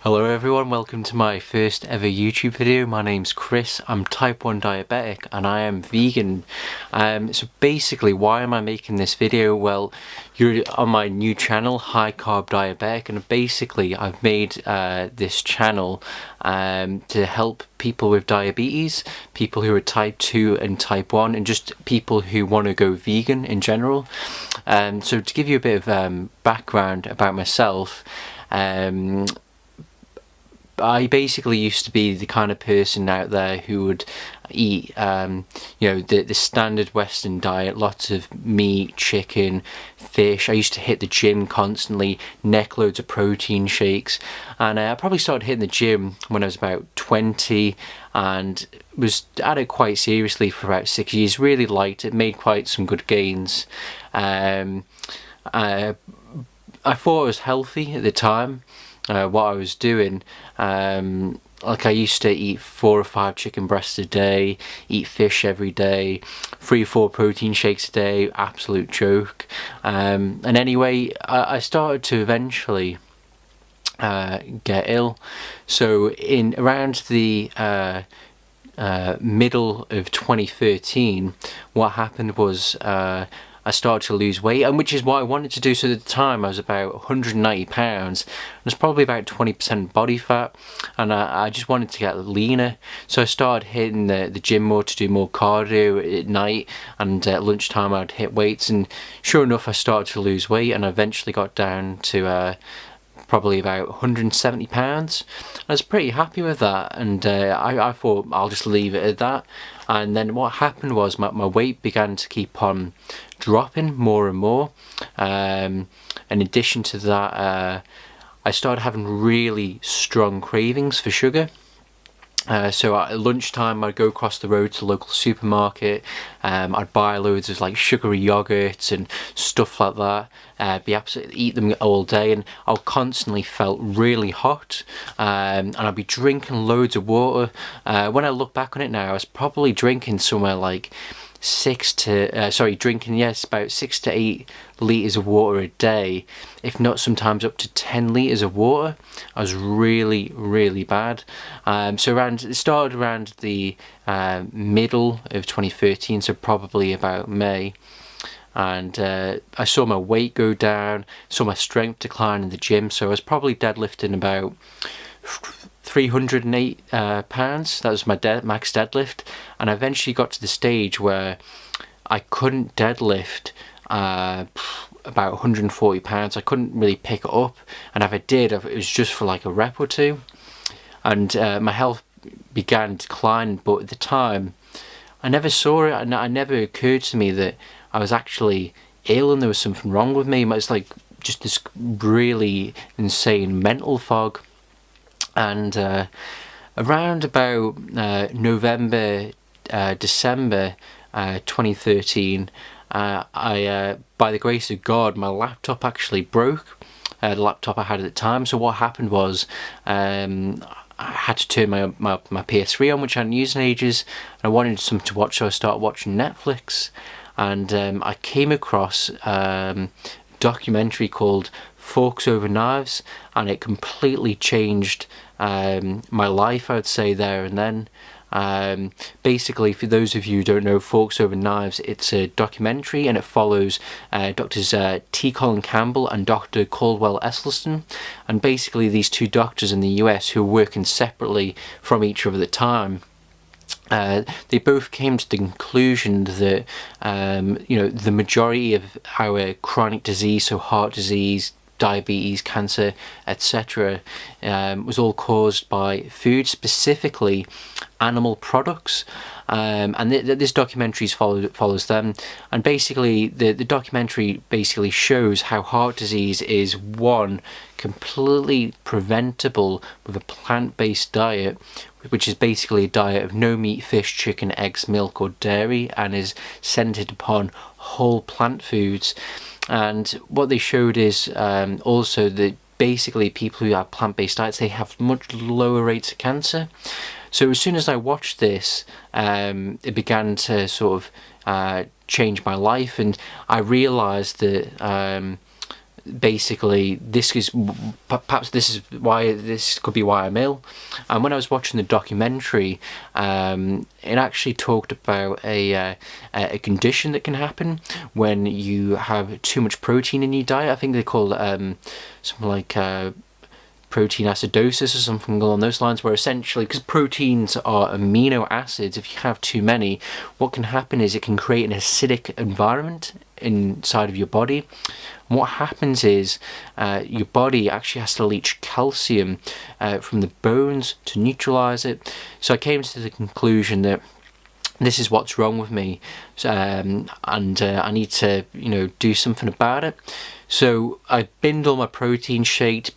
Hello everyone, welcome to my first ever YouTube video. My name's Chris, I'm type 1 diabetic and I am vegan. So basically, why am I making this video? Well, you're on my new channel, High Carb Diabetic, and basically I've made this channel to help people with diabetes, people who are type 2 and type 1, and just people who want to go vegan in general. So to give you a bit of background about myself, I basically used to be the kind of person out there who would eat, the standard Western diet, lots of meat, chicken, fish. I used to hit the gym constantly, neck loads of protein shakes, and I probably started hitting the gym when I was about 20 and was at it quite seriously for about 6 years. Really liked it, made quite some good gains. I thought I was healthy at the time. What I was doing, like I used to eat 4 or 5 chicken breasts a day, eat fish every day, 3 or 4 protein shakes a day, absolute joke. And anyway, I started to eventually get ill. So in around the middle of 2013, what happened was I started to lose weight, and which is what I wanted to do. So at the time I was about 190 pounds, and it's probably about 20% body fat, and I just wanted to get leaner. So I started hitting the gym more to do more cardio at night, and at lunchtime I'd hit weights, and sure enough I started to lose weight, and I eventually got down to probably about 170 pounds. I was pretty happy with that, and I thought I'll just leave it at that. And then what happened was my weight began to keep on dropping more and more. In addition to that, I started having really strong cravings for sugar. So at lunchtime I'd go across the road to the local supermarket, I'd buy loads of like sugary yogurts and stuff like that, eat them all day, and I constantly felt really hot, and I'd be drinking loads of water. When I look back on it now, I was probably drinking somewhere like about 6 to 8 litres of water a day, if not sometimes up to 10 litres of water. I was really bad. So it started around the middle of 2013, so probably about May, and I saw my weight go down, saw my strength decline in the gym. So I was probably deadlifting about 308 pounds. That was my max deadlift, and I eventually got to the stage where I couldn't deadlift about 140 pounds. I couldn't really pick it up, and if I did, it was just for like a rep or two, and my health began declining. But at the time I never saw it, and it never occurred to me that I was actually ill and there was something wrong with me. It was like just this really insane mental fog. And around about November, December 2013, I by the grace of God, my laptop actually broke, the laptop I had at the time. So what happened was, I had to turn my PS3 on, which I hadn't used in ages, and I wanted something to watch, so I started watching Netflix, and I came across a documentary called Forks Over Knives, and it completely changed my life, I would say, there and then. Basically, for those of you who don't know Forks Over Knives, it's a documentary, and it follows Doctors T. Colin Campbell and Dr. Caldwell Esselstyn, and basically these two doctors in the US who were working separately from each other at the time. They both came to the conclusion that the majority of our chronic disease, so heart disease, diabetes, cancer, etc., was all caused by food, specifically animal products. And this documentary follows them, and basically the documentary basically shows how heart disease is, one, completely preventable with a plant-based diet, which is basically a diet of no meat, fish, chicken, eggs, milk or dairy, and is centered upon whole plant foods. And what they showed is also that basically people who have plant-based diets, they have much lower rates of cancer. So as soon as I watched this, it began to sort of change my life, and I realised that basically this is perhaps this is why this could be why I'm ill. And when I was watching the documentary, it actually talked about a condition that can happen when you have too much protein in your diet. I think they call it something like protein acidosis or something along those lines, where essentially, because proteins are amino acids, if you have too many, what can happen is it can create an acidic environment inside of your body. And what happens is your body actually has to leach calcium from the bones to neutralize it. So I came to the conclusion that this is what's wrong with me, and I need to, do something about it. So I binned all my protein shakes,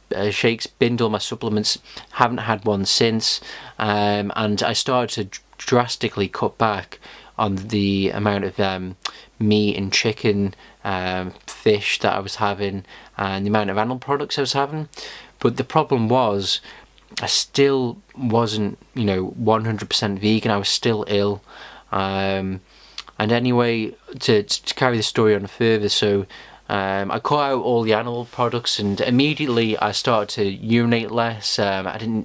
binned all my supplements, haven't had one since, and I started to drastically cut back on the amount of meat and chicken, fish that I was having, and the amount of animal products I was having. But the problem was, I still wasn't, 100% vegan. I was still ill. And anyway, to carry the story on further, so I cut out all the animal products, and immediately I started to urinate less. I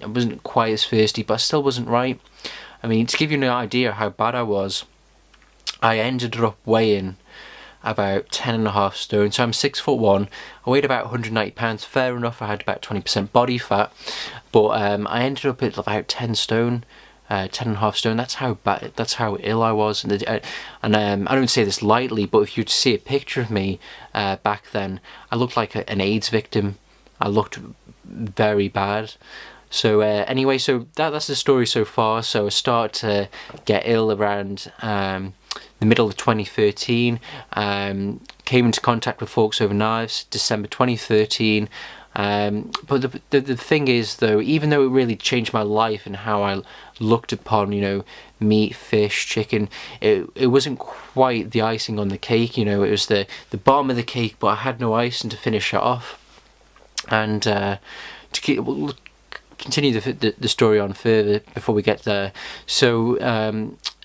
wasn't quite as thirsty, but I still wasn't right. I mean, to give you an idea how bad I was, I ended up weighing about 10.5 stone. So I'm 6'1". I weighed about 190 pounds. Fair enough. I had about 20% body fat, but I ended up at about 10 stone. 10.5 stone. That's how bad. That's how ill I was. And I don't say this lightly, but if you'd see a picture of me back then, I looked like an AIDS victim. I looked very bad. So anyway, so that's the story so far. So I started to get ill around the middle of 2013. Came into contact with Forks Over Knives December 2013. But the thing is, though, even though it really changed my life and how I looked upon, meat, fish, chicken, it wasn't quite the icing on the cake. It was the bottom of the cake, but I had no icing to finish it off. And to continue the story on further before we get there. So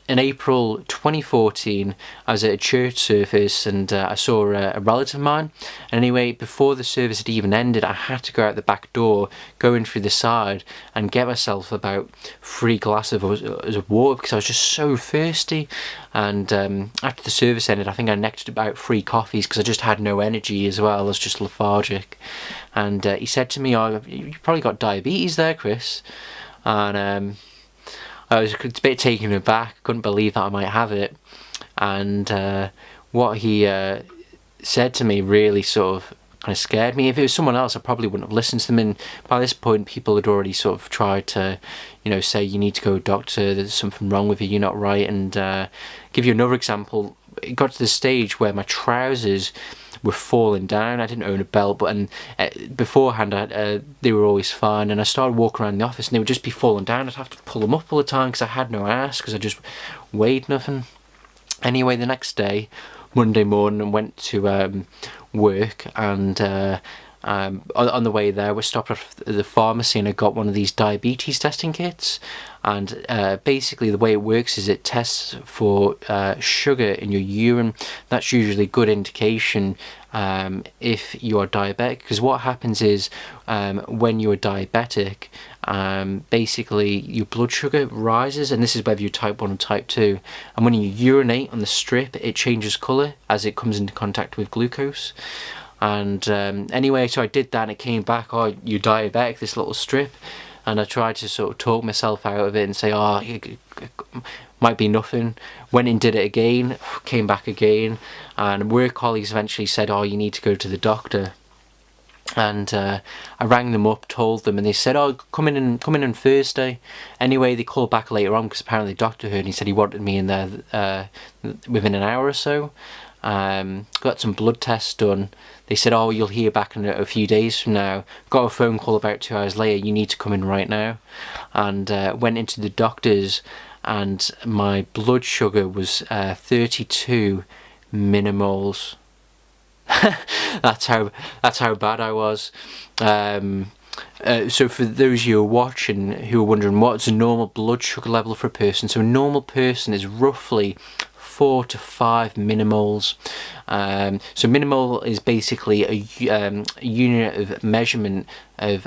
in April 2014, I was at a church service, and I saw a relative of mine. And anyway, before the service had even ended, I had to go out the back door, go in through the side, and get myself about 3 glasses of water because I was just so thirsty. And after the service ended, I think I necked about 3 coffees because I just had no energy as well. I was just lethargic. And he said to me, "Oh, you probably got diabetes there, Chris." And I was a bit taken aback, couldn't believe that I might have it. And what he said to me really sort of kind of scared me. If it was someone else, I probably wouldn't have listened to them. And by this point, people had already sort of tried to, say, you need to go to a doctor, there's something wrong with you, you're not right. And give you another example, it got to the stage where my trousers were falling down. I didn't own a belt, but beforehand they were always fine, and I started walking around the office and they would just be falling down. I'd have to pull them up all the time because I had no ass, because I just weighed nothing. Anyway, the next day, Monday morning, I went to work, and on the way there we stopped at the pharmacy and I got one of these diabetes testing kits. And basically the way it works is it tests for sugar in your urine. That's usually a good indication if you are diabetic, because what happens is when you're diabetic, basically your blood sugar rises, and this is whether you're type 1 or type 2, and when you urinate on the strip it changes colour as it comes into contact with glucose. And anyway, so I did that and it came back, "Oh, you're diabetic," this little strip. And I tried to sort of talk myself out of it and say, "Oh, it might be nothing." Went and did it again, came back again, and work colleagues eventually said, "Oh, you need to go to the doctor." And I rang them up, told them, and they said, "Oh, come in on Thursday." Anyway, they called back later on because apparently the doctor heard, and he said he wanted me in there within an hour or so. Got some blood tests done. They said, "Oh, you'll hear back in a few days from now." Got a phone call about 2 hours later, "You need to come in right now." And went into the doctor's, and my blood sugar was 32 millimoles. That's how bad I was. So for those of you who are watching who are wondering what's a normal blood sugar level for a person, so a normal person is roughly 4 to 5 millimoles. So millimole is basically a unit of measurement of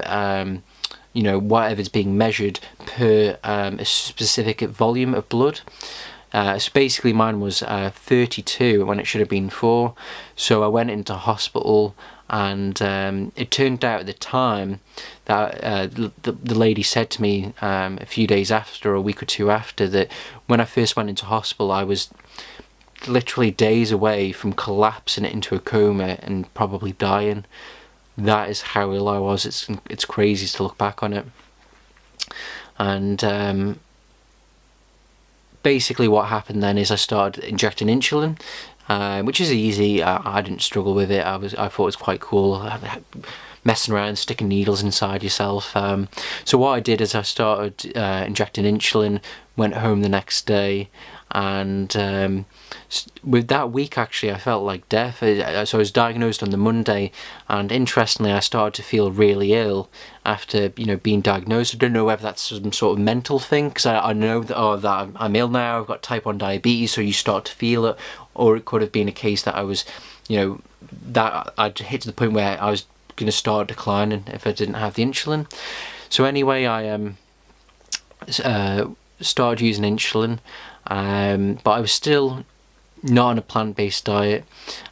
you know, whatever's being measured per a specific volume of blood. So basically mine was 32 when it should have been 4. So I went into hospital, and it turned out at the time that the lady said to me a few days after, or a week or two after, that when I first went into hospital I was literally days away from collapsing into a coma and probably dying. That is how ill I was. It's crazy to look back on it. And basically what happened then is I started injecting insulin, which is easy. I didn't struggle with it. I thought it was quite cool, messing around, sticking needles inside yourself. So what I did is I started injecting insulin, went home the next day, and with that week actually I felt like death. So I was diagnosed on the Monday, and interestingly I started to feel really ill after, you know, being diagnosed. I don't know whether that's some sort of mental thing, because I know that, that I'm ill now, I've got type 1 diabetes, so you start to feel it. Or it could have been a case that I was, you know, that I'd hit to the point where I was going to start declining if I didn't have the insulin. So anyway, I started using insulin, but I was still not on a plant-based diet.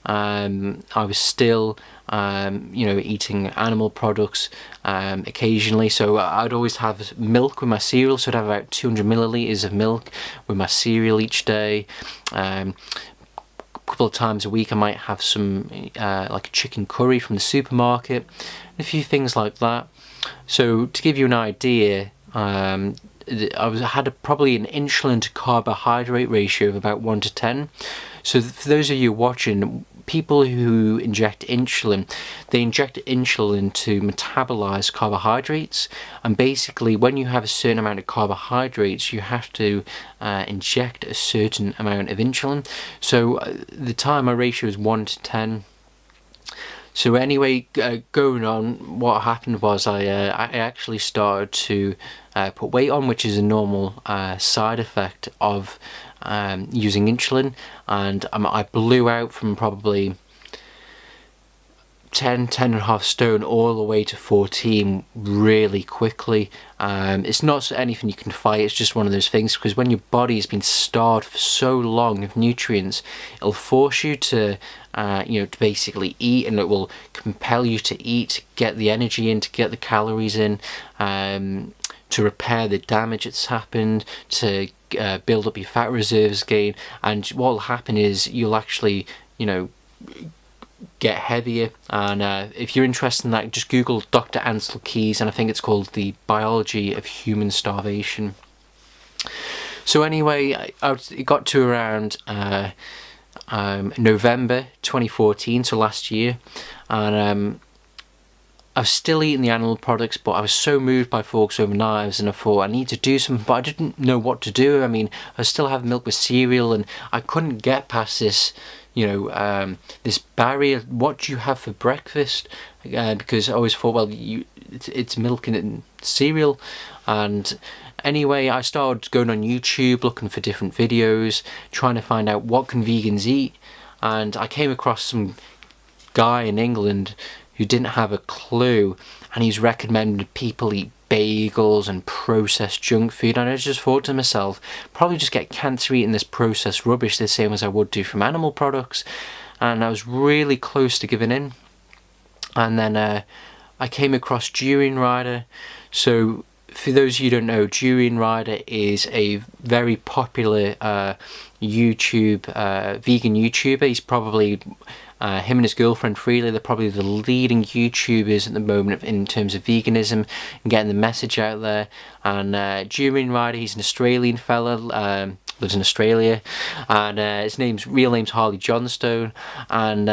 I was still you know, eating animal products occasionally. So I'd always have milk with my cereal, so I'd have about 200 milliliters of milk with my cereal each day. Couple of times a week I might have some like a chicken curry from the supermarket, a few things like that. So to give you an idea, I had probably an insulin to carbohydrate ratio of about 1 to 10. So for those of you watching, people who inject insulin, they inject insulin to metabolize carbohydrates, and basically when you have a certain amount of carbohydrates you have to inject a certain amount of insulin. So the time my ratio is 1 to 10. So anyway, going on, what happened was I actually started to put weight on, which is a normal side effect of using insulin, and I blew out from probably 10 and a half stone all the way to 14 really quickly. It's not anything you can fight, it's just one of those things, because when your body has been starved for so long of nutrients, it'll force you to you know, to basically eat, and it will compel you to eat, to get the energy in, to get the calories in, to repair the damage that's happened, to build up your fat reserves again. And what will happen is you'll actually, you know, get heavier. And if you're interested in that, just Google Dr. Ansel Keys, and I think it's called The Biology of Human Starvation. So anyway, it got to around November 2014, so last year, and I was still eating the animal products, but I was so moved by Forks Over Knives, and I thought I need to do something, but I didn't know what to do. I mean, I still have milk with cereal, and I couldn't get past this, you know, this barrier. What do you have for breakfast? Because I always thought, well, it's milk and cereal. And anyway, I started going on YouTube, looking for different videos, trying to find out what can vegans eat. And I came across some guy in England who didn't have a clue, and he's recommended people eat bagels and processed junk food. And I just thought to myself, probably just get cancer eating this processed rubbish the same as I would do from animal products. And I was really close to giving in. And then I came across Durianrider. So for those of you who don't know, Durianrider is a very popular YouTube vegan YouTuber. He's probably him and his girlfriend Freely, they're probably the leading YouTubers at the moment in terms of veganism and getting the message out there. And Durianrider, he's an Australian fella, lives in Australia, and his real name's Harley Johnstone. And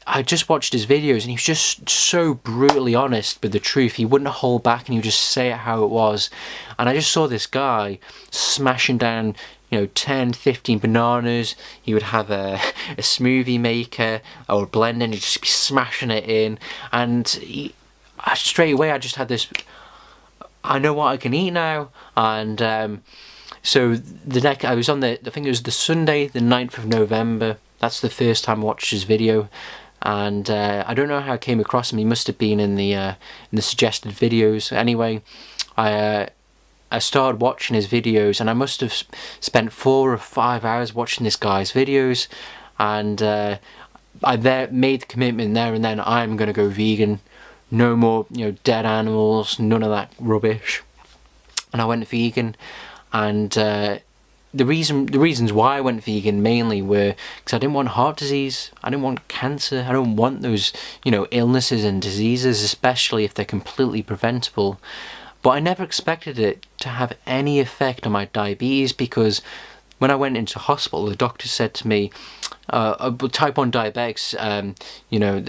I just watched his videos, and he was just so brutally honest with the truth. He wouldn't hold back, and he would just say it how it was. And I just saw this guy smashing down, you know, 10, 15 bananas. He would have a smoothie maker or a blender, and he'd just be smashing it in. And straight away I just had this, I know what I can eat now. And So I was on I think it was the Sunday, the 9th of November. That's the first time I watched his video, and I don't know how I came across him. He must have been in the suggested videos. Anyway, I started watching his videos, and I must have spent 4 or 5 hours watching this guy's videos, and I made the commitment there and then, I'm gonna go vegan. No more, dead animals, none of that rubbish. And I went vegan, and the reasons why I went vegan mainly were because I didn't want heart disease, I didn't want cancer, I don't want those illnesses and diseases, especially if they're completely preventable. But I never expected it to have any effect on my diabetes, because when I went into hospital, the doctor said to me, type 1 diabetics,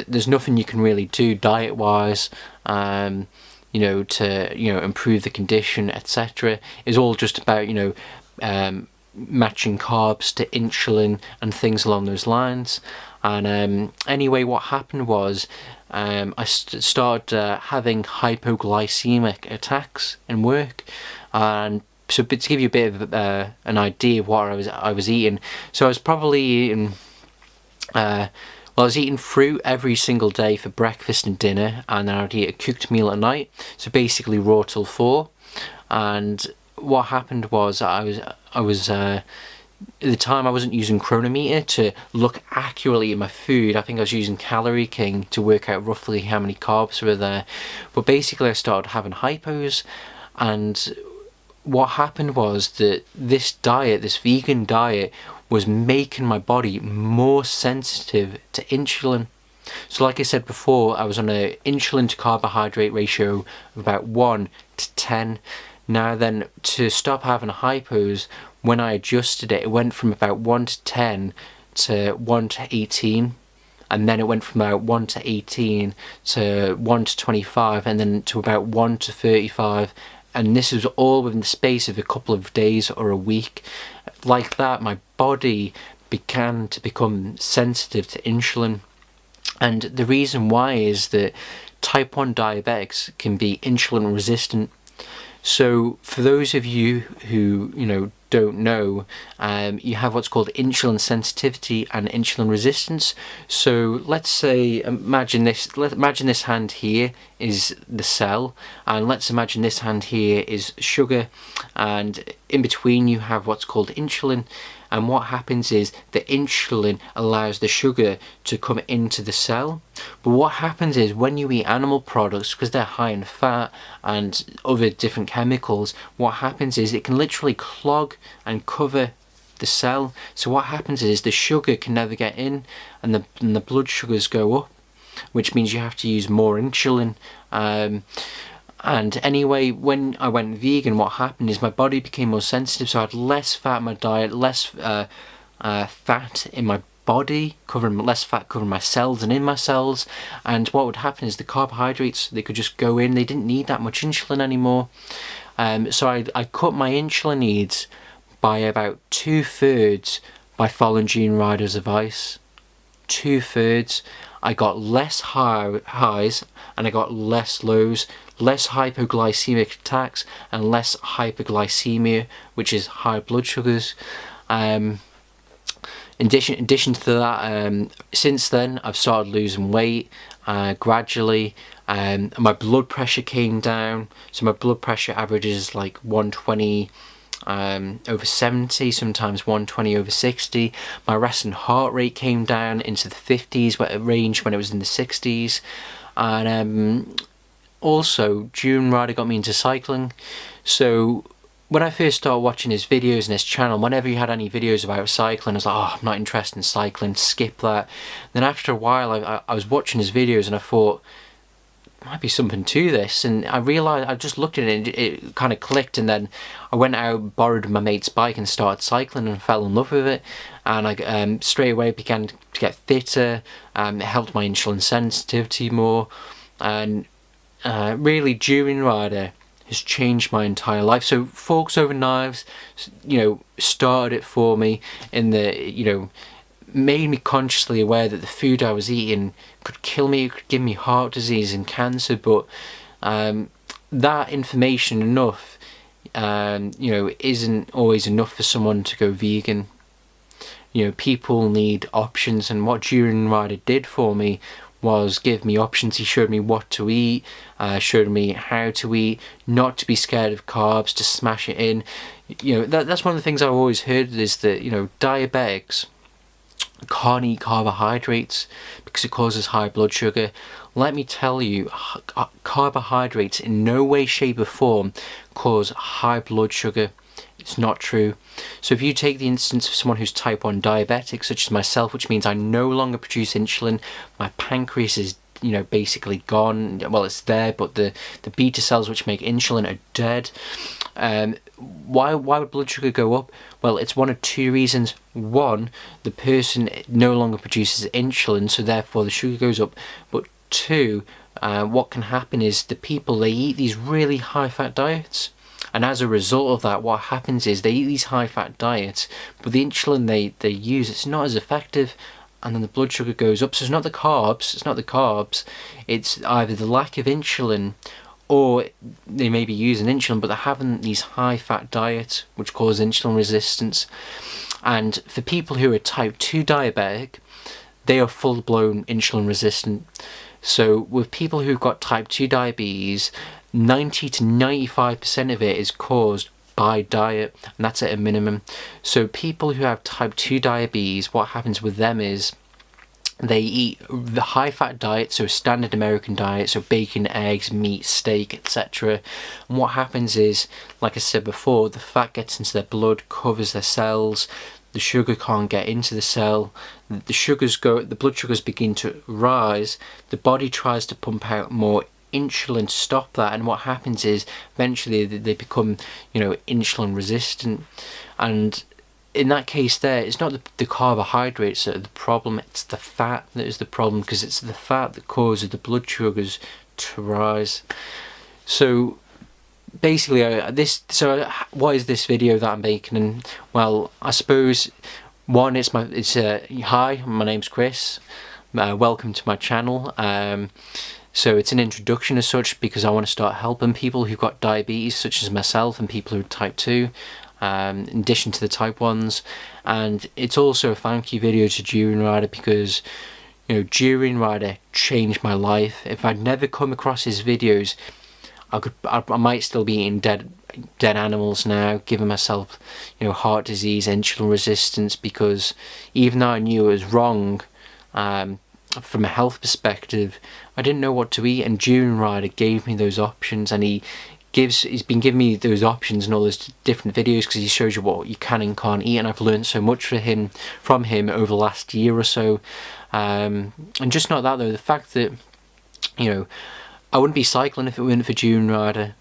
there's nothing you can really do diet-wise, to improve the condition, etc. It's all just about matching carbs to insulin and things along those lines. And anyway, what happened was I started having hypoglycemic attacks in work, and so to give you a bit of an idea of what I was eating. So I was probably eating I was eating fruit every single day for breakfast and dinner, and then I'd eat a cooked meal at night, so basically raw till 4. And what happened was I was at the time I wasn't using Chronometer to look accurately at my food. I think I was using Calorie King to work out roughly how many carbs were there. But basically I started having hypos, and what happened was that this vegan diet, was making my body more sensitive to insulin. So like I said before, I was on an insulin to carbohydrate ratio of about 1 to 10. Now then, to stop having hypos, when I adjusted it, it went from about 1 to 10 to 1 to 18. And then it went from about 1 to 18 to 1 to 25, and then to about 1 to 35. And this was all within the space of a couple of days or a week. Like that, my body began to become sensitive to insulin. And the reason why is that type 1 diabetics can be insulin resistant. So for those of you who don't know, you have what's called insulin sensitivity and insulin resistance. So let's say, imagine this hand here is the cell, and let's imagine this hand here is sugar, and in between you have what's called insulin. And what happens is the insulin allows the sugar to come into the cell. But what happens is when you eat animal products, because they're high in fat and other different chemicals, what happens is it can literally clog and cover the cell. So what happens is the sugar can never get in, and the blood sugars go up, which means you have to use more insulin. And anyway, when I went vegan, what happened is my body became more sensitive, so I had less fat in my diet, less fat in my body, less fat covering my cells and in my cells. And what would happen is the carbohydrates, they could just go in, they didn't need that much insulin anymore. So I cut my insulin needs by about 2/3 by following Durianrider's advice. 2/3. I got less highs and I got less lows, less hypoglycemic attacks and less hyperglycemia, which is high blood sugars. In addition to that, since then I've started losing weight gradually. My blood pressure came down, so my blood pressure averages like 120 over 70, sometimes 120 over 60. My resting heart rate came down into the 50s range when it was in the 60s. And also Durianrider got me into cycling. So when I first started watching his videos and his channel, whenever he had any videos about cycling, I was like, oh, I'm not interested in cycling, skip that. Then after a while I was watching his videos and I thought, might be something to this, and I realised, I just looked at it and it kind of clicked, and then I went out, borrowed my mate's bike and started cycling and fell in love with it. And I straight away began to get fitter. It helped my insulin sensitivity more, and really Durianrider has changed my entire life. So Forks Over Knives, started it for me in the, made me consciously aware that the food I was eating could kill me, could give me heart disease and cancer. But that information enough, you know, isn't always enough for someone to go vegan. You know, people need options, and what Durianrider did for me was give me options. He showed me what to eat, showed me how to eat, not to be scared of carbs, to smash it in. You know, that's one of the things I've always heard, is that, you know, diabetics can't eat carbohydrates because it causes high blood sugar. Let me tell you, carbohydrates in no way, shape or form cause high blood sugar. It's not true. So if you take the instance of someone who's type 1 diabetic, such as myself, which means I no longer produce insulin, my pancreas is, you know, basically gone. Well, it's there, but the beta cells which make insulin are dead. Why would blood sugar go up? Well, it's one of two reasons. One, the person no longer produces insulin, so therefore the sugar goes up. But two, what can happen is the people, they eat these really high fat diets, and as a result of that, what happens is they eat these high fat diets, but the insulin they use, it's not as effective, and then the blood sugar goes up. So it's not the carbs, it's either the lack of insulin, or they may be using insulin but they're having these high fat diets which cause insulin resistance. And for people who are type 2 diabetic, they are full blown insulin resistant. So with people who've got type 2 diabetes, 90 to 95% of it is caused by diet, and that's at a minimum. So people who have type 2 diabetes, what happens with them is they eat the high fat diet, so standard American diet, so bacon, eggs, meat, steak, etc. And what happens is, like I said before, the fat gets into their blood, covers their cells, the sugar can't get into the cell, the blood sugars begin to rise, the body tries to pump out more insulin to stop that, and what happens is eventually they become, you know, insulin resistant. And in that case there, it's not the carbohydrates that are the problem, it's the fat that is the problem, because it's the fat that causes the blood sugars to rise. So basically, what is this video that I'm making? And well, I suppose one, hi, my name's Chris, welcome to my channel. So it's an introduction as such, because I want to start helping people who've got diabetes, such as myself, and people who are type 2, in addition to the type 1s. And it's also a thank you video to Durianrider, because, you know, Durianrider changed my life. If I'd never come across his videos, I might still be eating dead animals now, giving myself, you know, heart disease, insulin resistance, because even though I knew it was wrong, from a health perspective, I didn't know what to eat, and Durianrider gave me those options, and he's been giving me those options in all those different videos, because he shows you what you can and can't eat, and I've learned so much from him over the last year or so. And just not that though, the fact that, you know, I wouldn't be cycling if it weren't for Durianrider.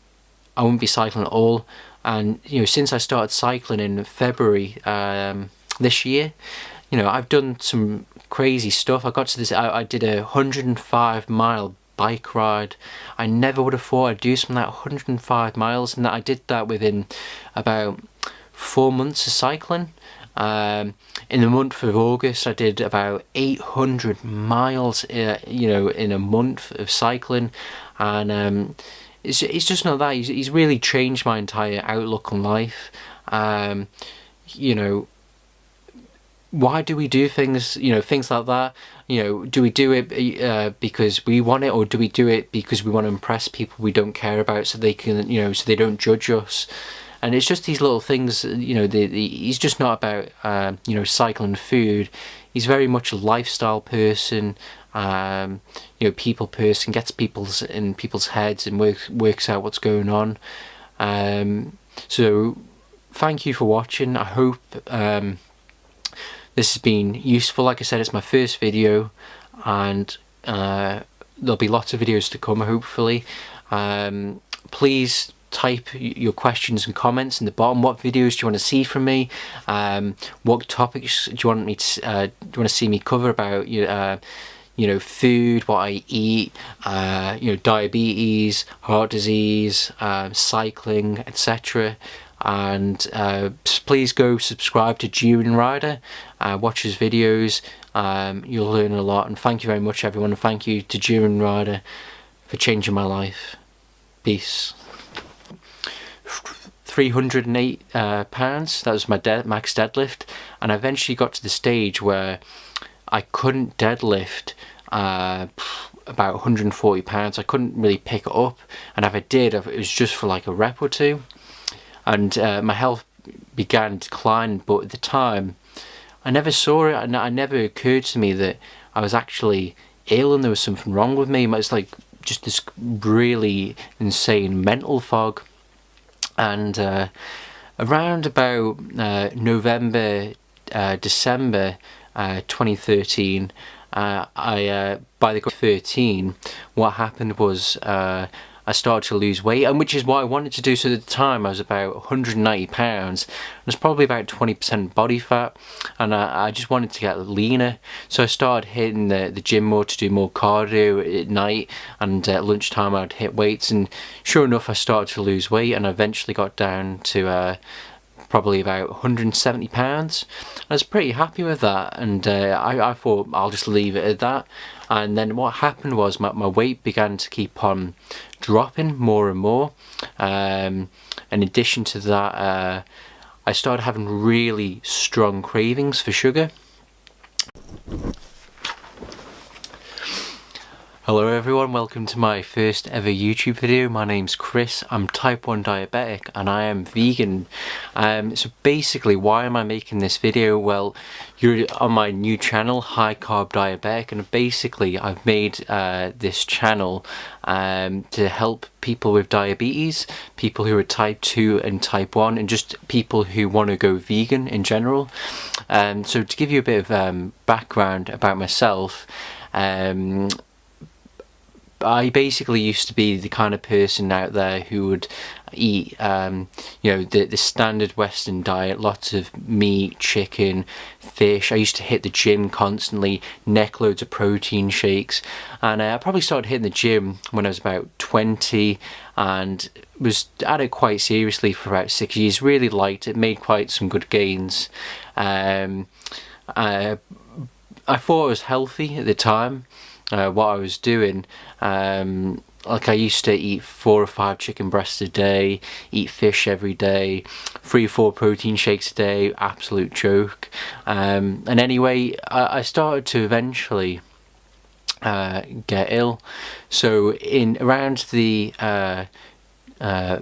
I wouldn't be cycling at all. And, you know, since I started cycling in February this year, you know, I've done some crazy stuff. I did a 105-mile bike ride. I never would have thought I'd do something like 105 miles, and that I did that within about 4 months of cycling. In the month of August, I did about 800 miles, you know, in a month of cycling, and it's just not that. He's really changed my entire outlook on life. You know, why do we do things, you know, things like that? You know, do we do it because we want it, or do we do it because we want to impress people we don't care about, so they can, you know, so they don't judge us? And it's just these little things, you know. He's just not about you know, cycling food. He's very much a lifestyle person, you know, people person, gets in people's heads and works out what's going on. So thank you for watching. I hope this has been useful. Like I said, it's my first video, and there'll be lots of videos to come, hopefully. Please type your questions and comments in the bottom. What videos do you want to see from me? What topics do you want to see me cover about? You know, food, what I eat, you know, diabetes, heart disease, cycling, etc. And please go subscribe to Durianrider, watch his videos. You'll learn a lot. And thank you very much, everyone. And thank you to Durianrider for changing my life. Peace. 308 pounds. That was my max deadlift, and I eventually got to the stage where I couldn't deadlift about 140 pounds. I couldn't really pick it up, and if I did, it was just for like a rep or two, and my health began to decline. But at the time, I never saw it, and it never occurred to me that I was actually ill and there was something wrong with me. It was like just this really insane mental fog. And around about November, December 2013, by the 13, what happened was I started to lose weight, and which is what I wanted to do. So at the time I was about 190 pounds, and it's probably about 20% body fat, and I just wanted to get leaner. So I started hitting the gym more to do more cardio at night, and at lunchtime I'd hit weights, and sure enough I started to lose weight, and I eventually got down to probably about 170 pounds. I was pretty happy with that, and I thought I'll just leave it at that. And then what happened was my weight began to keep on dropping more and more. In addition to that, I started having really strong cravings for sugar. Hello everyone, welcome to my first ever YouTube video. My name's Chris, I'm type 1 diabetic and I am vegan. So basically, why am I making this video? Well, you're on my new channel, High Carb Diabetic, and basically I've made this channel to help people with diabetes, people who are type 2 and type 1, and just people who want to go vegan in general. So to give you a bit of background about myself, I basically used to be the kind of person out there who would eat, you know, the standard Western diet, lots of meat, chicken, fish. I used to hit the gym constantly, neck loads of protein shakes, and I probably started hitting the gym when I was about 20, and was at it quite seriously for about 6 years. Really liked it, made quite some good gains. I thought I was healthy at the time. What I was doing, like I used to eat 4 or 5 chicken breasts a day, eat fish every day, 3 or 4 protein shakes a day, absolute joke. And anyway, I started to eventually get ill. So in around the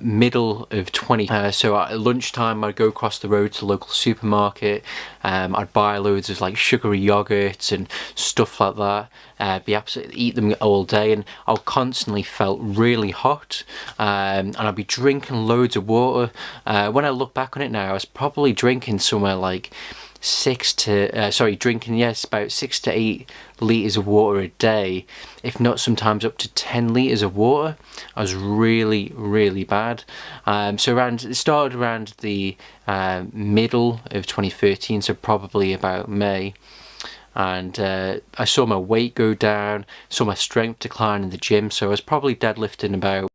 middle of 20, so at lunchtime I'd go across the road to the local supermarket, I'd buy loads of like sugary yogurts and stuff like that, eat them all day, and I constantly felt really hot, and I'd be drinking loads of water. When I look back on it now, I was probably drinking somewhere like about 6 to 8 litres of water a day, if not sometimes up to 10 litres of water. I was really bad. So it started around the middle of 2013, so probably about May, and I saw my weight go down, saw my strength decline in the gym, so I was probably deadlifting about